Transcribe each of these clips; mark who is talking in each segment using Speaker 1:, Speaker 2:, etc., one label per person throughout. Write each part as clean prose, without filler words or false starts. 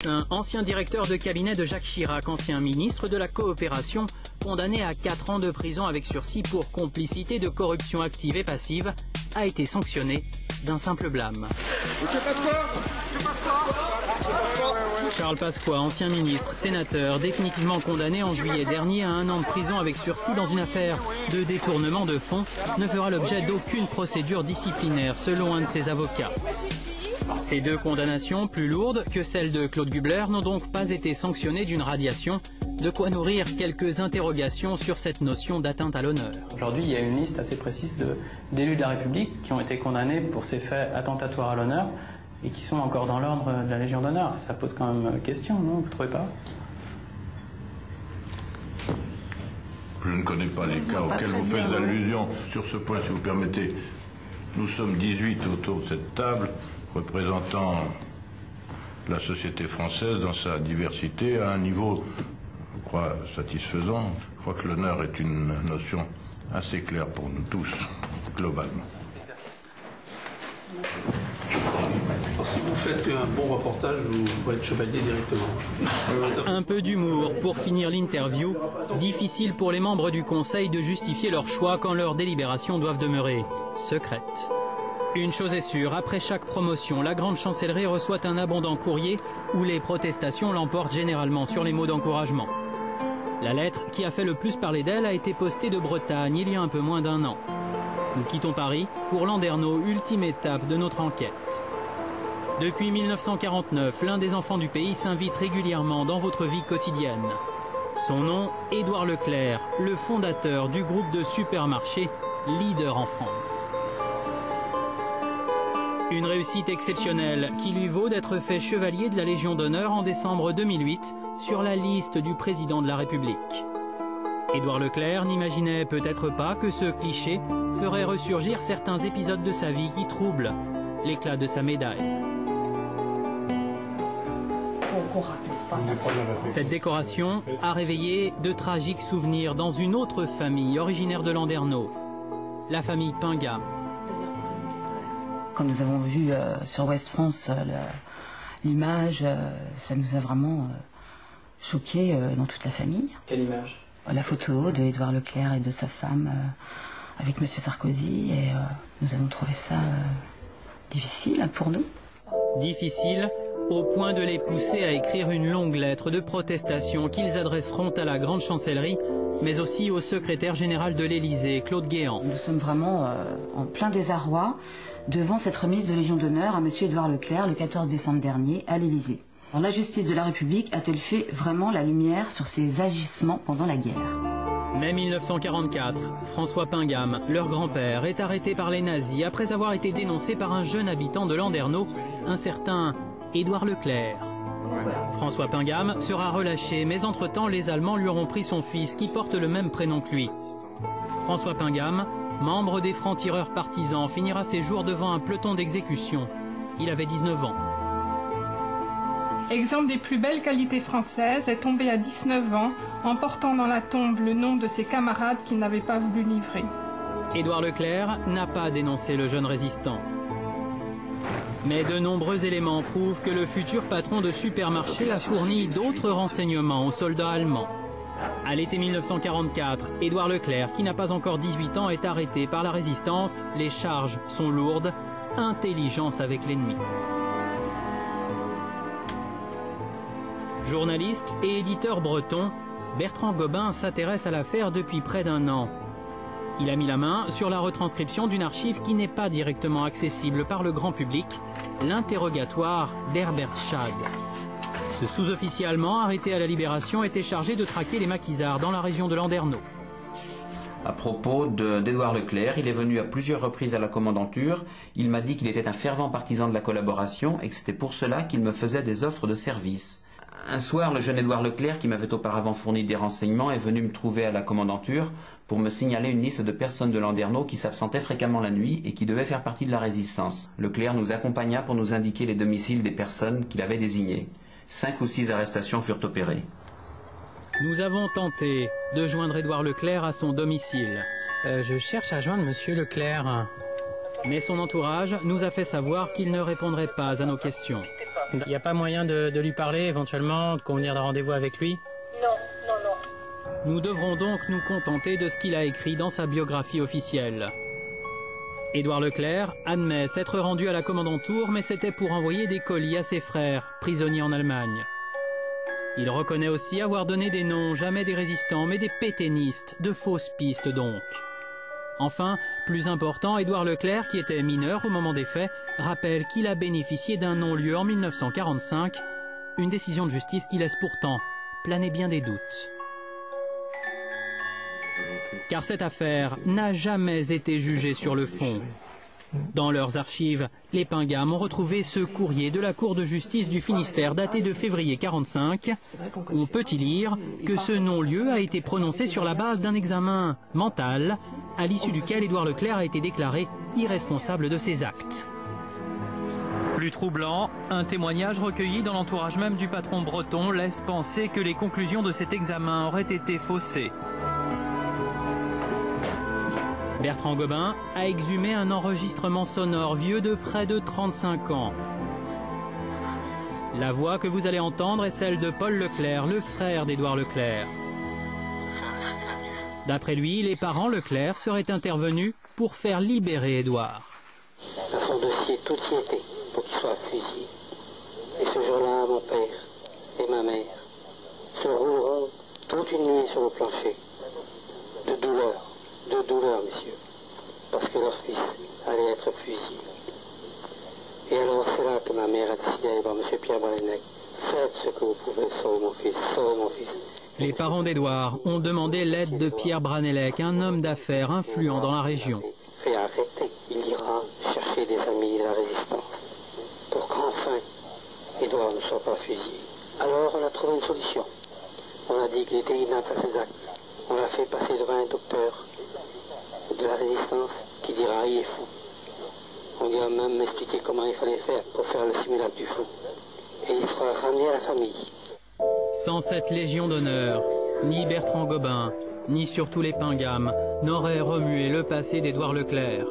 Speaker 1: Un ancien directeur de cabinet de Jacques Chirac, ancien ministre de la Coopération, condamné à 4 ans de prison avec sursis pour complicité de corruption active et passive, a été sanctionné d'un simple blâme. Charles Pasqua, ancien ministre, sénateur, définitivement condamné en juillet dernier à 1 an de prison avec sursis dans une affaire de détournement de fonds, ne fera l'objet d'aucune procédure disciplinaire selon un de ses avocats. Ces 2 condamnations, plus lourdes que celles de Claude Gubler, n'ont donc pas été sanctionnées d'une radiation, de quoi nourrir quelques interrogations sur cette notion d'atteinte à l'honneur.
Speaker 2: Aujourd'hui, il y a une liste assez précise d'élus de la République qui ont été condamnés pour ces faits attentatoires à l'honneur et qui sont encore dans l'ordre de la Légion d'honneur. Ça pose quand même question, non? Vous ne trouvez pas?
Speaker 3: Je ne connais pas les cas auxquels vous faites allusion. Sur ce point, si vous permettez, nous sommes 18 autour de cette table, représentant la société française dans sa diversité à un niveau, je crois, satisfaisant. Je crois que l'honneur est une notion assez claire pour nous tous, globalement.
Speaker 4: Si vous faites un bon reportage, vous pouvez être chevalier directement.
Speaker 1: Un peu d'humour pour finir l'interview. Difficile pour les membres du Conseil de justifier leur choix quand leurs délibérations doivent demeurer secrètes. Une chose est sûre, après chaque promotion, la grande chancellerie reçoit un abondant courrier où les protestations l'emportent généralement sur les mots d'encouragement. La lettre qui a fait le plus parler d'elle a été postée de Bretagne il y a un peu moins d'1 an. Nous quittons Paris pour Landerneau, ultime étape de notre enquête. Depuis 1949, l'un des enfants du pays s'invite régulièrement dans votre vie quotidienne. Son nom, Édouard Leclerc, le fondateur du groupe de supermarchés leader en France. Une réussite exceptionnelle qui lui vaut d'être fait chevalier de la Légion d'honneur en décembre 2008 sur la liste du président de la République. Édouard Leclerc n'imaginait peut-être pas que ce cliché ferait ressurgir certains épisodes de sa vie qui troublent l'éclat de sa médaille. Cette décoration a réveillé de tragiques souvenirs dans une autre famille originaire de Landerneau, la famille Pingam.
Speaker 5: Quand nous avons vu sur Ouest France l'image, ça nous a vraiment choqués dans toute la famille.
Speaker 2: Quelle image?
Speaker 5: La photo de Édouard Leclerc et de sa femme avec M. Sarkozy, et nous avons trouvé ça difficile pour nous.
Speaker 1: Difficile au point de les pousser à écrire une longue lettre de protestation qu'ils adresseront à la grande chancellerie, mais aussi au secrétaire général de l'Élysée, Claude Guéant.
Speaker 5: Nous sommes vraiment en plein désarroi devant cette remise de Légion d'honneur à M. Édouard Leclerc le 14 décembre dernier à l'Élysée. La justice de la République a-t-elle fait vraiment la lumière sur ses agissements pendant la guerre?
Speaker 1: Mai 1944, François Pingam, leur grand-père, est arrêté par les nazis après avoir été dénoncé par un jeune habitant de Landerneau, un certain Édouard Leclerc. François Pingam sera relâché, mais entre-temps, les Allemands lui auront pris son fils, qui porte le même prénom que lui. François Pingam, membre des francs-tireurs partisans, finira ses jours devant un peloton d'exécution. Il avait 19 ans.
Speaker 6: Exemple des plus belles qualités françaises, est tombé à 19 ans, en portant dans la tombe le nom de ses camarades qu'il n'avait pas voulu livrer.
Speaker 1: Édouard Leclerc n'a pas dénoncé le jeune résistant. Mais de nombreux éléments prouvent que le futur patron de supermarché a fourni d'autres renseignements aux soldats allemands. À l'été 1944, Édouard Leclerc, qui n'a pas encore 18 ans, est arrêté par la résistance. Les charges sont lourdes. Intelligence avec l'ennemi. Journaliste et éditeur breton, Bertrand Gobin s'intéresse à l'affaire depuis près d'1 an. Il a mis la main sur la retranscription d'une archive qui n'est pas directement accessible par le grand public, l'interrogatoire d'Herbert Schad. Ce sous-officier allemand, arrêté à la Libération, était chargé de traquer les maquisards dans la région de Landerneau.
Speaker 7: À propos d'Édouard Leclerc, il est venu à plusieurs reprises à la commandanture. Il m'a dit qu'il était un fervent partisan de la collaboration et que c'était pour cela qu'il me faisait des offres de service. Un soir, le jeune Édouard Leclerc, qui m'avait auparavant fourni des renseignements, est venu me trouver à la commandanture pour me signaler une liste de personnes de Landerneau qui s'absentaient fréquemment la nuit et qui devaient faire partie de la résistance. Leclerc nous accompagna pour nous indiquer les domiciles des personnes qu'il avait désignées. 5 ou 6 arrestations furent opérées.
Speaker 1: Nous avons tenté de joindre Édouard Leclerc à son domicile. Je cherche à joindre Monsieur Leclerc. Mais son entourage nous a fait savoir qu'il ne répondrait pas à nos questions. Il n'y a pas moyen de lui parler, éventuellement, de convenir d'un rendez-vous avec lui?
Speaker 8: Non, non, non.
Speaker 1: Nous devrons donc nous contenter de ce qu'il a écrit dans sa biographie officielle. Édouard Leclerc admet s'être rendu à la commandanture, mais c'était pour envoyer des colis à ses frères, prisonniers en Allemagne. Il reconnaît aussi avoir donné des noms, jamais des résistants, mais des pétainistes, de fausses pistes donc. Enfin, plus important, Édouard Leclerc, qui était mineur au moment des faits, rappelle qu'il a bénéficié d'un non-lieu en 1945, une décision de justice qui laisse pourtant planer bien des doutes. Car cette affaire n'a jamais été jugée sur le fond. Dans leurs archives, les Pingam ont retrouvé ce courrier de la Cour de justice du Finistère daté de février 1945. On peut y lire que ce non-lieu a été prononcé sur la base d'un examen mental, à l'issue duquel Édouard Leclerc a été déclaré irresponsable de ses actes. Plus troublant, un témoignage recueilli dans l'entourage même du patron breton laisse penser que les conclusions de cet examen auraient été faussées. Bertrand Gobin a exhumé un enregistrement sonore vieux de près de 35 ans. La voix que vous allez entendre est celle de Paul Leclerc, le frère d'Édouard Leclerc. D'après lui, les parents Leclerc seraient intervenus pour faire libérer Édouard.
Speaker 9: Dans son dossier, tout y était pour qu'il soit fusillé. Et ce jour-là, mon père et ma mère se rouleront toute une nuit sur le plancher de douleur, messieurs, parce que leur fils allait être fusillé. Et alors c'est là que ma mère a décidé d'aller voir M. Pierre Branélec. Faites ce que vous pouvez, sauve mon fils, sauve mon fils.
Speaker 1: Les parents d'Édouard ont demandé l'aide de Pierre Branélec, un homme d'affaires influent dans la région.
Speaker 9: Fait arrêter, il ira chercher des amis de la résistance pour qu'enfin Édouard ne soit pas fusillé. Alors on a trouvé une solution. On a dit qu'il était inapte à ses actes. On l'a fait passer devant un docteur de la résistance qui dira il est fou. On lui a même expliqué comment il fallait faire pour faire le simulacre du fou. Et il sera ramené à la famille.
Speaker 1: Sans cette Légion d'honneur, ni Bertrand Gobin, ni surtout les Pingam n'auraient remué le passé d'Édouard Leclerc.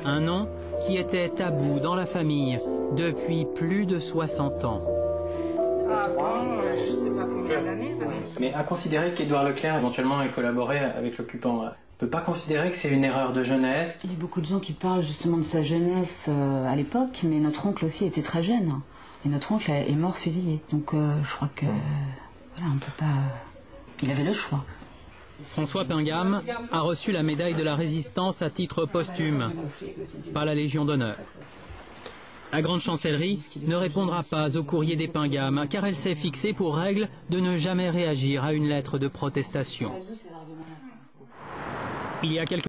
Speaker 1: Un nom qui était tabou dans la famille depuis plus de 60 ans.
Speaker 6: Je ne sais pas combien d'années.
Speaker 2: Mais à considérer qu'Édouard Leclerc éventuellement ait collaboré avec l'occupant, on ne peut pas considérer que c'est une erreur de jeunesse.
Speaker 5: Il y a beaucoup de gens qui parlent justement de sa jeunesse à l'époque, mais notre oncle aussi était très jeune. Et notre oncle est mort fusillé. Donc je crois que voilà, on peut pas. Il avait le choix.
Speaker 1: François Pingam a reçu la médaille de la Résistance à titre posthume, pas la Légion d'honneur. La Grande Chancellerie ne répondra pas au courrier des Pingam car elle s'est fixée pour règle de ne jamais réagir à une lettre de protestation. Il y a quelques